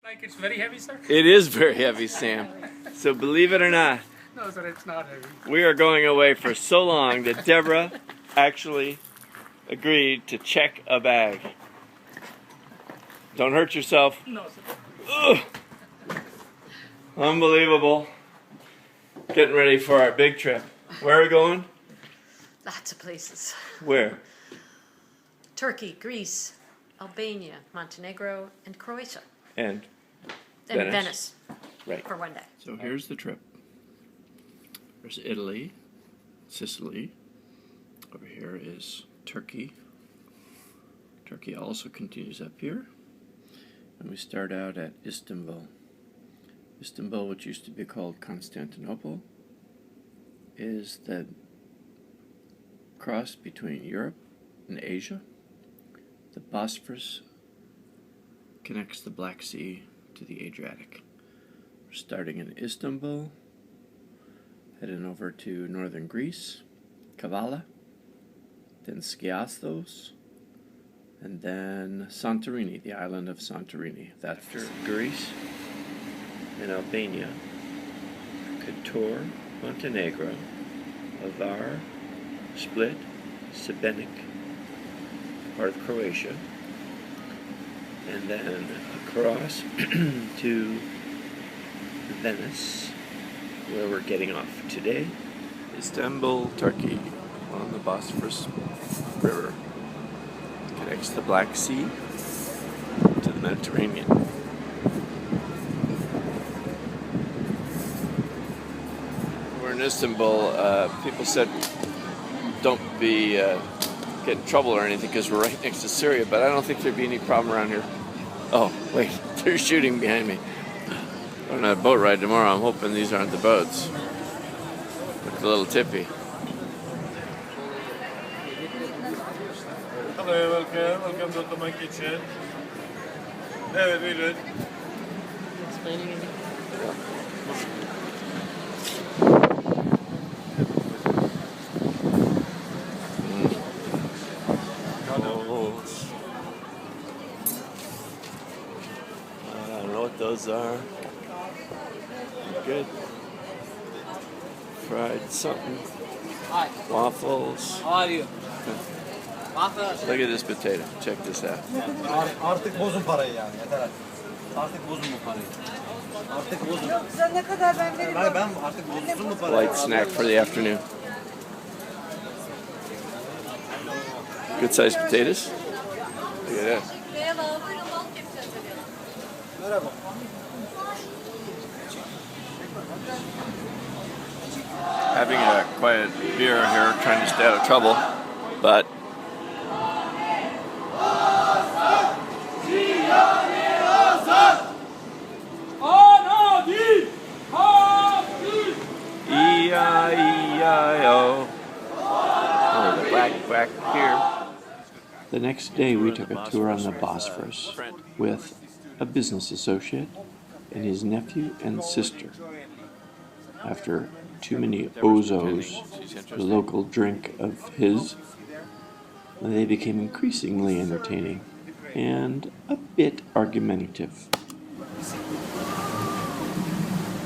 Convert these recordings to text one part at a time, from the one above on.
Like it's very heavy, sir? It is very heavy, Sam. So believe it or not, No, sir, it's not heavy. we are going away for so long that Deborah actually agreed to check a bag. Don't hurt yourself. No, sir. Ugh. Unbelievable. Getting ready for our big trip. Where are we going? Lots of places. Where? Turkey, Greece, Albania, Montenegro, and Croatia. And And Venice Right. for one day. So here's the trip. There's Italy, Sicily. Over here is Turkey. Turkey also continues up here. And we start out at Istanbul. Istanbul, which used to be called Constantinople, is the cross between Europe and Asia. The Bosphorus connects the Black Sea to the Adriatic. We're starting in Istanbul, heading over to northern Greece, Kavala, then Skiathos, and then Santorini, the island of Santorini. That's after Greece and Albania, Kotor, Montenegro, Avar, Split, Šibenik, part of Croatia, and then across to Venice, where we're getting off today. Istanbul, Turkey, on the Bosphorus River. Connects the Black Sea to the Mediterranean. We're in Istanbul. People said don't be get in trouble or anything because we're right next to Syria, but I don't think there'd be any problem around here. Oh, wait, they're shooting behind me. On a boat ride tomorrow. I'm hoping these aren't the boats. Look a little tippy. Hello, welcome. Welcome to my kitchen. Evet, buyurun. Explaining anything? Noodles. I don't know what those are. Good. Fried something. Hi, Waffles. how are you? Look at this potato. Check this out. Artık bozun parayı yani yeter artık. Artık bozun bu parayı. Artık bozun. Sen ne kadar ben vereyim. Ben artık bozulsun bu parayı. Light snack for the afternoon. Good sized potatoes. Look at that. Merhaba. Having a quiet beer here, trying to stay out of trouble, but E-I-E-I-O. Oh, the quack here. The next day we took a tour on the Bosphorus with a business associate and his nephew and sister. After too many ozos, the local drink of his, they became increasingly entertaining and a bit argumentative.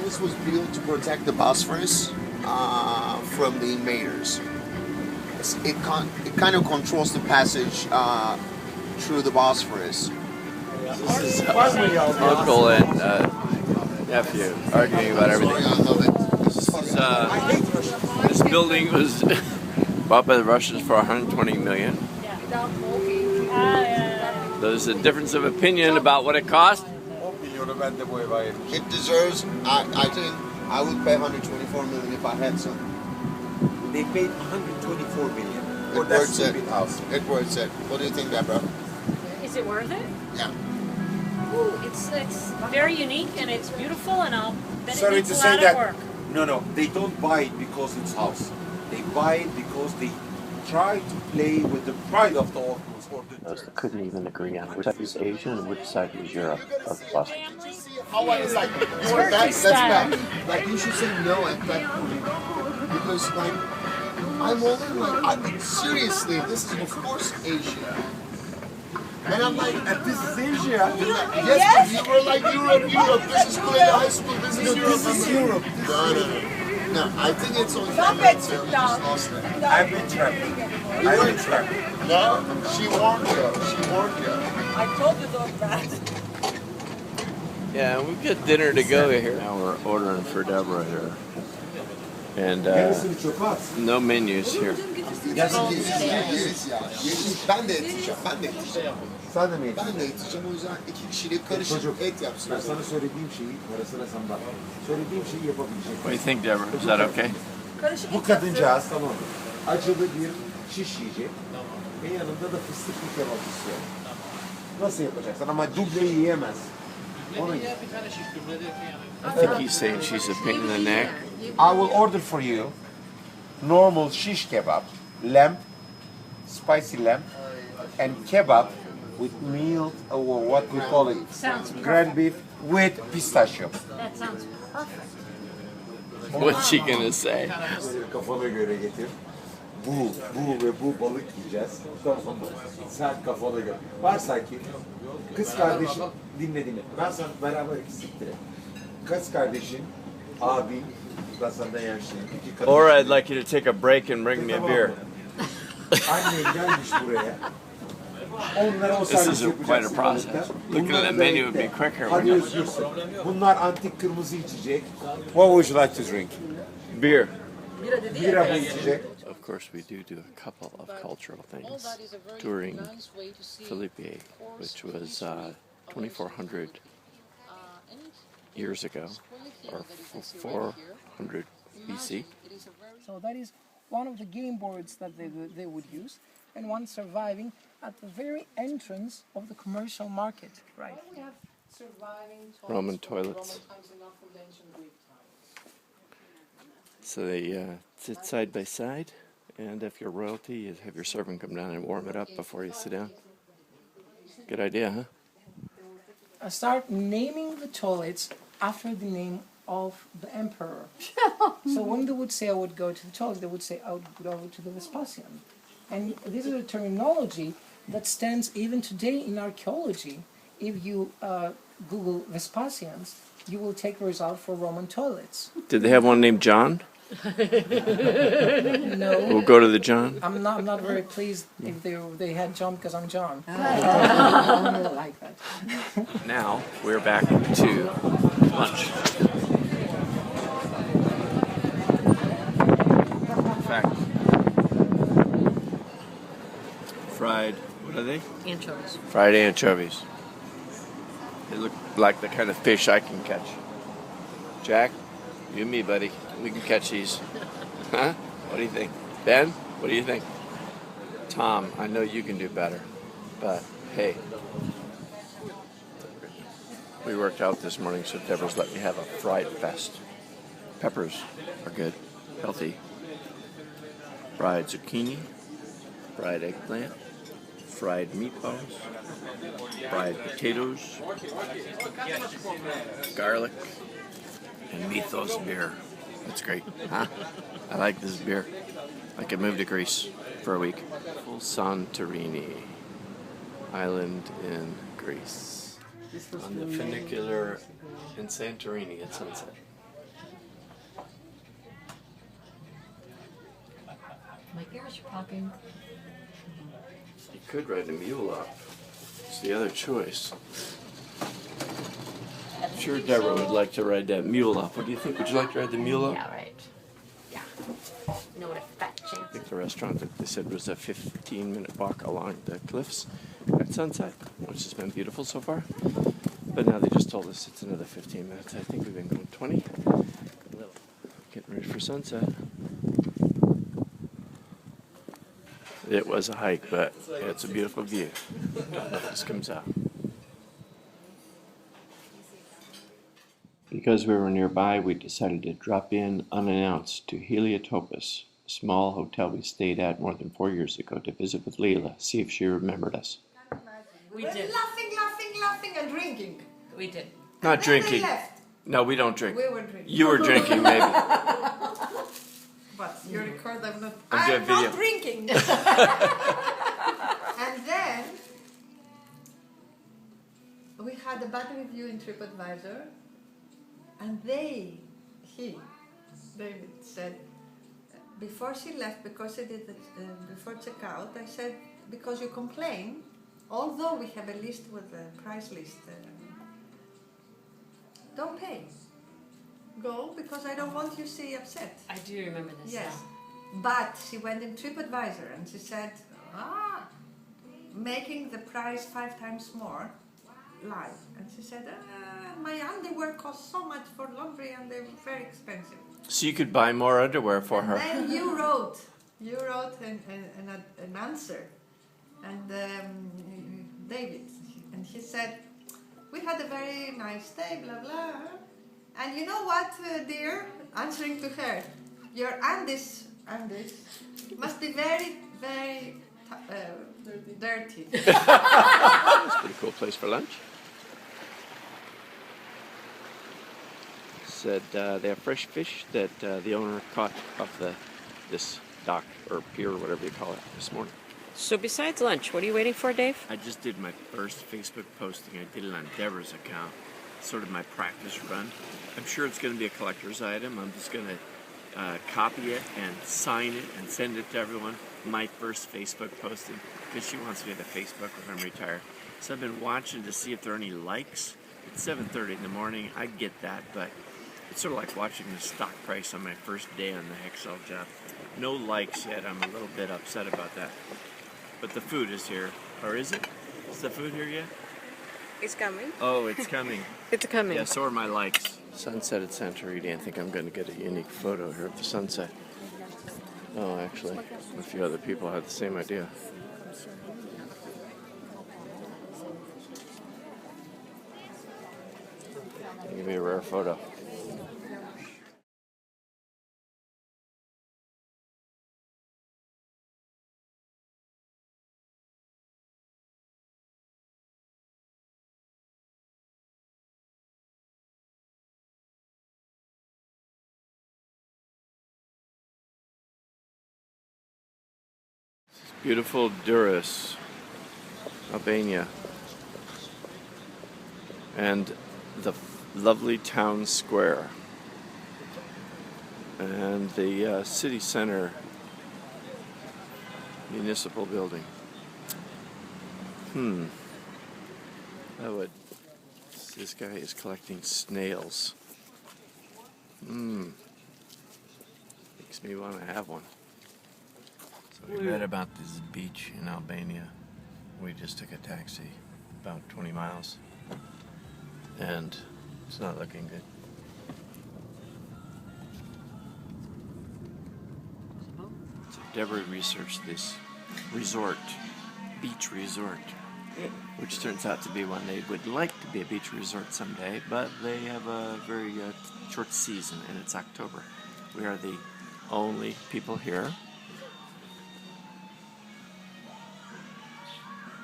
This was built to protect the Bosphorus from the invaders. It kind of controls the passage through the Bosphorus. This is uncle and nephew arguing about everything. This building was bought by the Russians for 120 million. There's a difference of opinion about what it cost. It deserves, I think, I would pay 124 million if I had some. They paid 124 million for It that worth it. stupid house. It worth it. What do you think, Deborah? Is it worth it? Yeah. Ooh, it's very unique and it's beautiful and I'll bet it Sorry needs to a say lot of that. work. No, they don't buy it because it's house. They buy it because they try to play with the pride of the Ottomans or the They couldn't even agree on which side was Asia and which side was Europe of the Bosphorus. How I was like, you want that? That's bad. Like, you should say no at that point. Because, like, I'm only like, seriously, this is of course Asia. And And I'm like, This is Asia. yes, you were like Europe. This is school, high school, this is Europe. This is Europe. No, I think it's on camera, so we just lost it. I've been trapping. I've been trapping. No, she warned you. I told you don't bad. Yeah, we've got dinner to go here. Now we're ordering for Deborah here. And no menus here. Yes, ben de yetişeceğim. Sen de mi yedin? Ben de yetişeceğim. O yüzden 2 kişilik karışık Çocuk, et yapsın. ben sana söylediğim şeyi, parasına sen bak. Söylediğim şeyi yapabilecek. What do you think, Deborah? Is that okay? Bu kadıncağız tamam mı? Acılı bir şiş yiyecek. Ve yanında da fıstıklı kebap istiyor. Nasıl yapacaksın? Ama dubleyi yiyemez. Onu ye. I think he's saying she's a pain in the neck. I will order for you normal shish kebab, lamb, spicy lamb, and kebab with meal or what we call it, Sounds ground beef with pistachio. That sounds perfect. What's she gonna say? Böyle kafana göre getir. Bu ve bu balık yiyeceğiz. Tamam mı? Sen kafana göre. Varsa ki kız kardeşin dinle. Ben sana beraber siktirelim. Kız kardeşin, abin, ben senden yaşlıyım. İki kadın. Or I'd like you to take a break and bring me a beer. Annen gelmiş buraya. Onlara o This is servisi quite a yapacaksın. process. balıkta. Looking at the Bunları menu da would be ekle. quicker. Hadi wouldn't it? özgürsün. Bunlar antik kırmızı içecek. What would you like to drink? Beer. Bira bu içecek. Of course, we do a couple of cultural things during Philippi, which was 2,400 years ago, or 400 BC. So that is one of the game boards that they would use, and one surviving at the very entrance of the commercial market. Right. We have surviving Roman toilets. times and not from the ancient Greek times. So they sit side by side, and if you're royalty, you have your servant come down and warm it up before you sit down. Good idea, huh? I start naming the toilets after the name of the emperor. So when they would say I would go to the toilet, they would say I would go to the Vespasian. And this is a terminology that stands even today in archaeology. If you Google Vespasians, you will take a result for Roman toilets. Did they have one named John? No. We'll go to the John. I'm not very pleased if they had John because I'm John. I don't like that. Now we're back to lunch. In fact, fried, what are they? Anchovies. Fried anchovies. They look like the kind of fish I can catch. Jack, you and me, buddy. We can catch these. Huh? What do you think? Ben, what do you think? Tom, I know you can do better. But, hey. We worked out this morning, so Deborah's let me have a fried fest. Peppers are good, healthy. Fried zucchini, fried eggplant, fried meatballs, fried potatoes, garlic, and mythos beer. That's great, huh? I like this beer. I could move to Greece for a week. Full Santorini island in Greece. On the funicular in Santorini at sunset. My ears are popping. You could ride a mule up. It's the other choice. I'm sure Deborah would like to ride that mule up. What do you think? Would you like to ride the mule up? Yeah, right. Yeah. No, what a fat I chance. think the restaurant that they said was a 15-minute walk along the cliffs at sunset, which has been beautiful so far. But now they just told us it's another 15 minutes. I think we've been going 20. Getting ready for sunset. It was a hike, but it's a beautiful view. Don't know if this comes out. Because we were nearby, we decided to drop in unannounced to Heliotopus, a small hotel we stayed at more than 4 years ago to visit with Leila, see if she remembered us. We did. Laughing and drinking. We did. Not Then drinking. they left. No, we don't drink. We were drinking. You were drinking, maybe. But you record, I'm not. I'm doing I'm not video. drinking. And then we had a bad review in TripAdvisor, and David said, before she left, because she did it before checkout, I said, because you complain, although we have a list with a price list, don't pay. Go, because I don't want you to see upset. I do remember this. Yes. But she went in TripAdvisor and she said, making the price 5 times more live. And she said, my underwear costs so much for laundry and they're very expensive. So you could buy more underwear for her. And then you wrote an answer. And David, and he said, we had a very nice day, blah, blah. And you know what, dear? Answering to her, your Andes must be very, very dirty. That's a pretty cool place for lunch. Said they have fresh fish that the owner caught off this dock or pier or whatever you call it this morning. So besides lunch, what are you waiting for, Dave? I just did my first Facebook posting. I did it on Deborah's account. Sort of my practice run. I'm sure it's going to be a collector's item. I'm just going to copy it and sign it and send it to everyone. My first Facebook posting, because she wants me to Facebook when I'm retired. So I've been watching to see if there are any likes. It's 7:30 in the morning. I get that, but it's sort of like watching the stock price on my first day on the Excel job. No likes yet. I'm a little bit upset about that. But the food is here. Or is it? Is the food here yet? It's coming. Oh, it's coming. It's coming. Yeah, so are my likes. Sunset at Santorini. I think I'm going to get a unique photo here of the sunset. Oh, actually, a few other people had the same idea. Give me a rare photo. Beautiful Durrës, Albania, and the lovely town square, and the city center municipal building. This guy is collecting snails. Makes me want to have one. So we read about this beach in Albania. We just took a taxi about 20 miles, and it's not looking good. So Deborah researched this beach resort, which turns out to be one they would like to be a beach resort someday, but they have a very short season, and it's October. We are the only people here.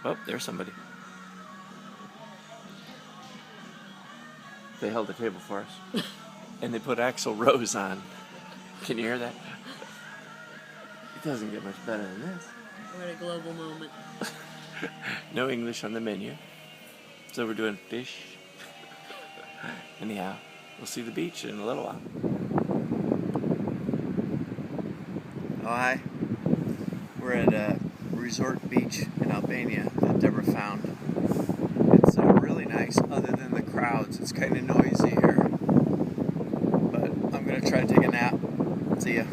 Oh, there's somebody. They held the table for us. And they put Axl Rose on. Can you hear that? It doesn't get much better than this. What a global moment. No English on the menu. So we're doing fish. Anyhow, we'll see the beach in a little while. Oh, hi. We're at a resort beach in Albania that Deborah found. It's really nice, other than the crowds. It's kind of noisy here. But I'm going to try to take a nap. See ya.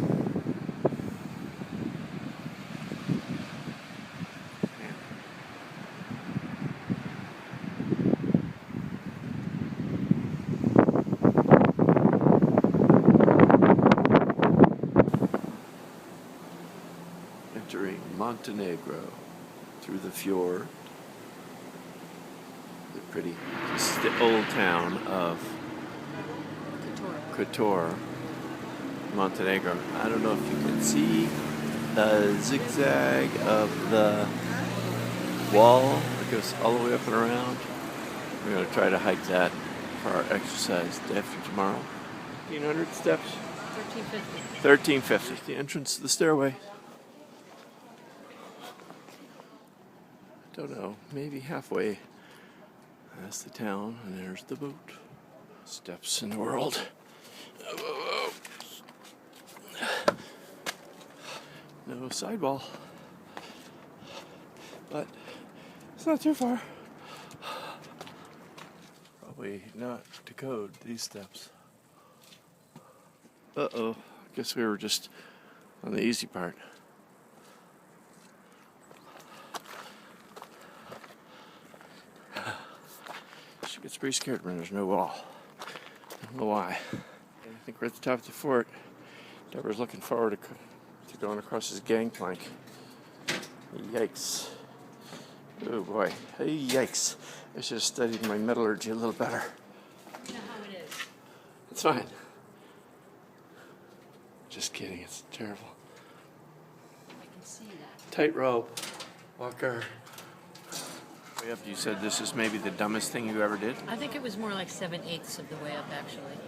Entering Montenegro through the fjord, the pretty, just the old town of Kotor, Montenegro. I don't know if you can see the zigzag of the wall that goes all the way up and around. We're going to try to hike that for our exercise day after tomorrow. 1,500 steps. 1350. 1350. The entrance to the stairway. Don't know, maybe halfway That's the town, and there's the boat. Steps in the world. Whoa, whoa. No sidewall, but it's not too far. Probably not to code these steps. Uh-oh, guess we were just on the easy part. She gets pretty scared when there's no wall. I don't know why. I think we're at the top of the fort. Deborah's looking forward to going across this gangplank. Yikes. Oh boy. Hey, yikes. I should have studied my metallurgy a little better. You know how it is. It's fine. Just kidding, it's terrible. I can see that. Tightrope. Walker. Way up, you said this is maybe the dumbest thing you ever did? I think it was more like 7/8 of the way up, actually.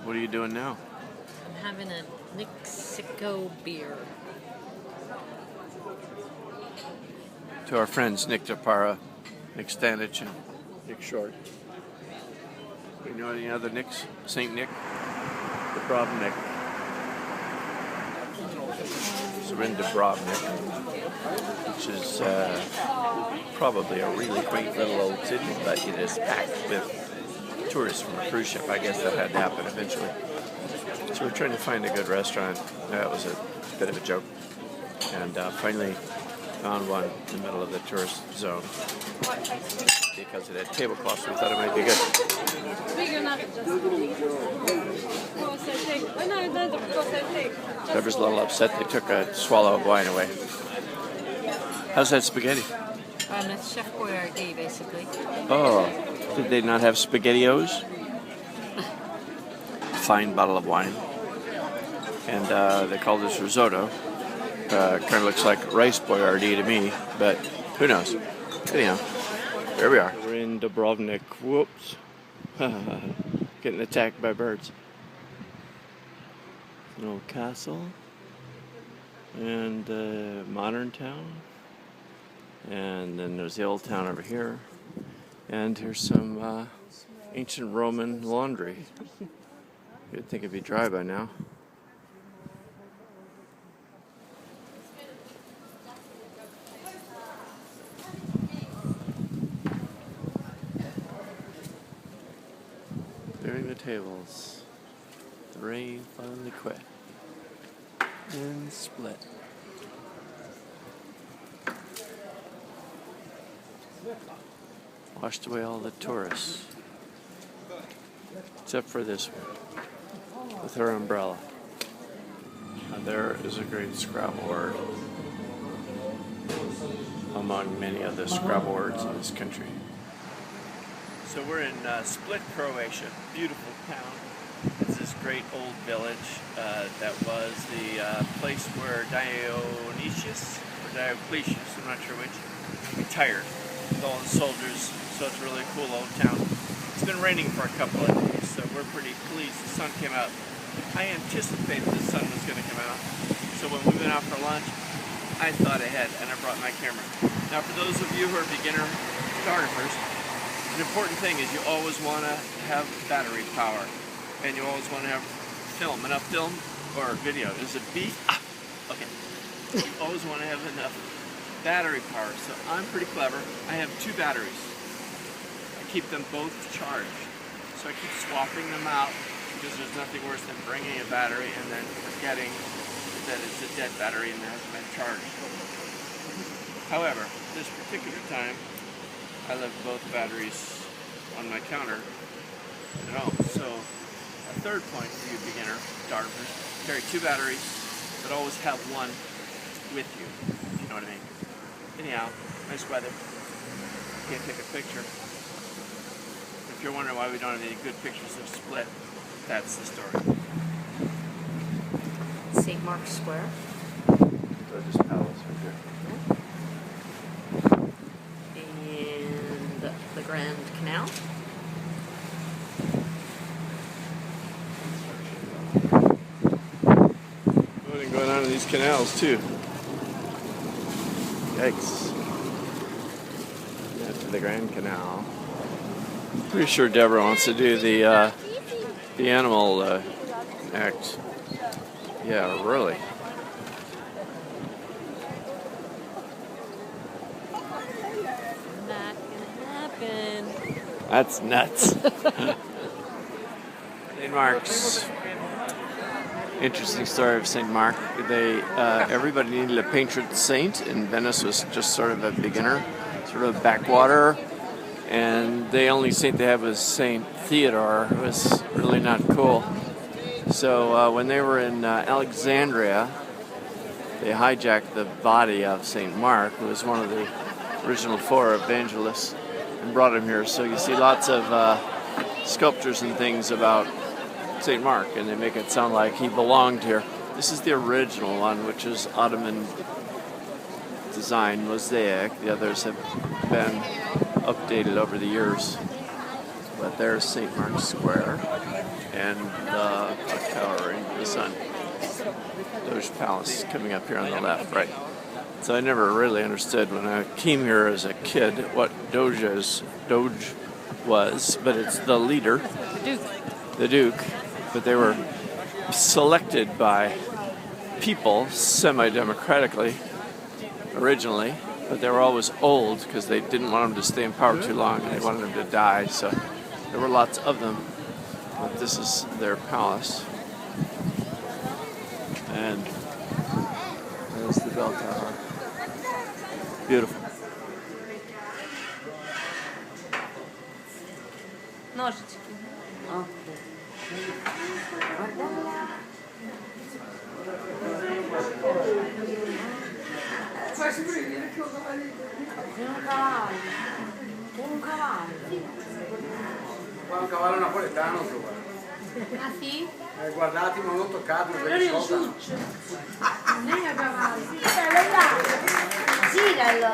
What are you doing now? I'm having a Mexico beer. To our friends Nick Tapara, Nick Stanich, and Nick Short. Do you know any other Nicks? St. Nick? Dubrovnik. So we're in Dubrovnik, which is probably a really quaint little old city, but it is packed with tourists from a cruise ship. I guess that had to happen eventually. So we're trying to find a good restaurant. That was a bit of a joke. And finally found one in the middle of the tourist zone. Because it had tablecloths, we thought it might be good. Deborah's a little upset they took a swallow of wine away. How's that spaghetti? It's Chef Boyardee, basically. Oh, did they not have SpaghettiOs? Fine bottle of wine. And they call this risotto. Kind of looks like rice Boyardee to me, but who knows? Anyhow, there we are. We're in Dubrovnik. Whoops. Getting attacked by birds. An old castle. And modern town. And then there's the old town over here. And here's some ancient Roman laundry. You'd think it'd be dry by now. Clearing the tables. The rain finally quit. And split. Washed away all the tourists. Except for this one. With her umbrella. Now there is a great Scrabble word. Among many other Scrabble words in this country. So we're in Split, Croatia. Beautiful town. It's this great old village that was the place where Dionysius, or Diocletius, I'm not sure which, retired with all the soldiers. So it's a really cool old town. It's been raining for a couple of days, so we're pretty pleased. The sun came out. I anticipated the sun was going to come out. So when we went out for lunch, I thought ahead and I brought my camera. Now for those of you who are beginner photographers, an important thing is you always want to have battery power, and you always want to have film, enough film or video. Is it B? Okay. You always want to have enough battery power. So I'm pretty clever. I have 2 batteries. I keep them both charged. So I keep swapping them out because there's nothing worse than bringing a battery and then forgetting that it's a dead battery and it hasn't been charged. However, this particular time, I left both batteries on my counter at home. So a third point for you beginner photographers, carry 2 batteries, but always have one with you, if you know what I mean. Anyhow, nice weather. Can't take a picture. If you're wondering why we don't have any good pictures of Split, that's the story. St. Mark's Square. Gorgeous palace right there. And the Grand Canal. Floating going on in these canals too. Yikes. After the Grand Canal. Pretty sure Deborah wants to do the animal act. Yeah, really. Not gonna happen. That's nuts. St. Mark's. Interesting story of St. Mark. They everybody needed a patron saint, and Venice was just sort of a beginner, sort of a backwater. And the only saint they had was Saint Theodore. It was really not cool. So when they were in Alexandria, they hijacked the body of Saint Mark, who was one of the original 4 evangelists, and brought him here. So you see lots of sculptures and things about St. Mark, and they make it sound like he belonged here. This is the original one, which is Ottoman design, mosaic. The others have been updated over the years. But there's St. Mark's Square and the tower into the sun. Doge Palace coming up here on the left, right? So I never really understood when I came here as a kid what Doge was, but it's the leader, the Duke. But they were selected by people semi-democratically originally, but they were always old because they didn't want them to stay in power too long and they wanted them to die, so there were lots of them. But this is their palace. And there's the bell tower. Beautiful. Nožički. Qua un cavallo napoletano trova. Ah sì? Guardate, ma non ho toccato, Non è un succio. Non è a cavallo, giralo là. Giralo.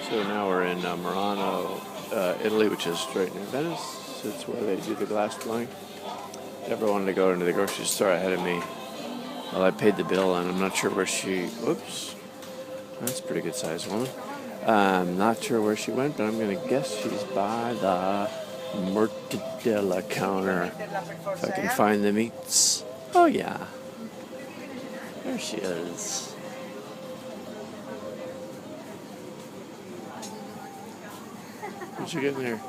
So now we're in Murano, Italy, which is right near Venice. It's where they do the glass blowing. Never wanted to go into the grocery store ahead of me. Well, I paid the bill, and I'm not sure where she... Whoops. That's a pretty good sized woman. I'm not sure where she went, but I'm going to guess she's by the mortadella counter. If I can find the meats. Oh, yeah. There she is. What'd you get in there?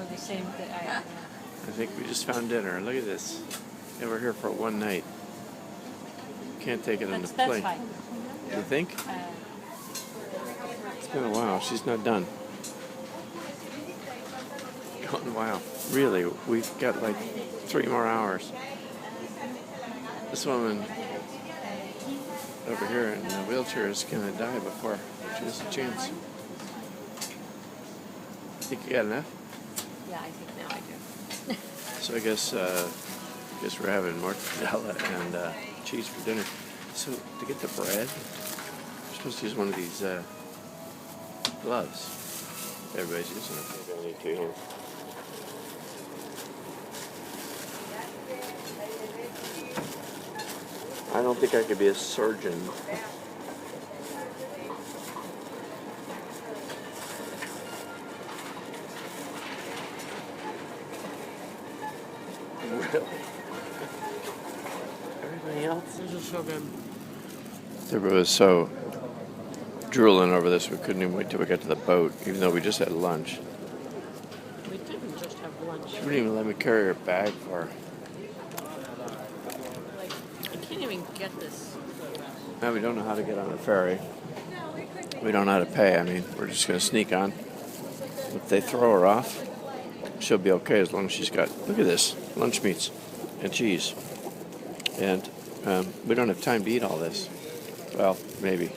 The same thing. I think we just found dinner. Look at this. And we're here for one night. Can't take it on the plane. That's fine. You think? It's been a while. She's not done. Oh, wow. Really? We've got like 3 more hours. This woman over here in the wheelchair is going to die before she has a chance. Think you got enough? Yeah, I think now I do. So I guess we're having mortadella and cheese for dinner. So to get the bread, we're supposed to use one of these gloves. Everybody's using them. Maybe I need 2 hands. I don't think I could be a surgeon. Really? Everybody else is so good. Everybody was so drooling over this, we couldn't even wait till we got to the boat, even though we just had lunch. We didn't just have lunch. She wouldn't even let me carry her bag for her. I can't even get this. Now we don't know how to get on the ferry. We don't know how to pay. I mean, we're just going to sneak on. If they throw her off, she'll be okay as long as she's got, look at this, lunch meats and cheese. And we don't have time to eat all this. Well, maybe.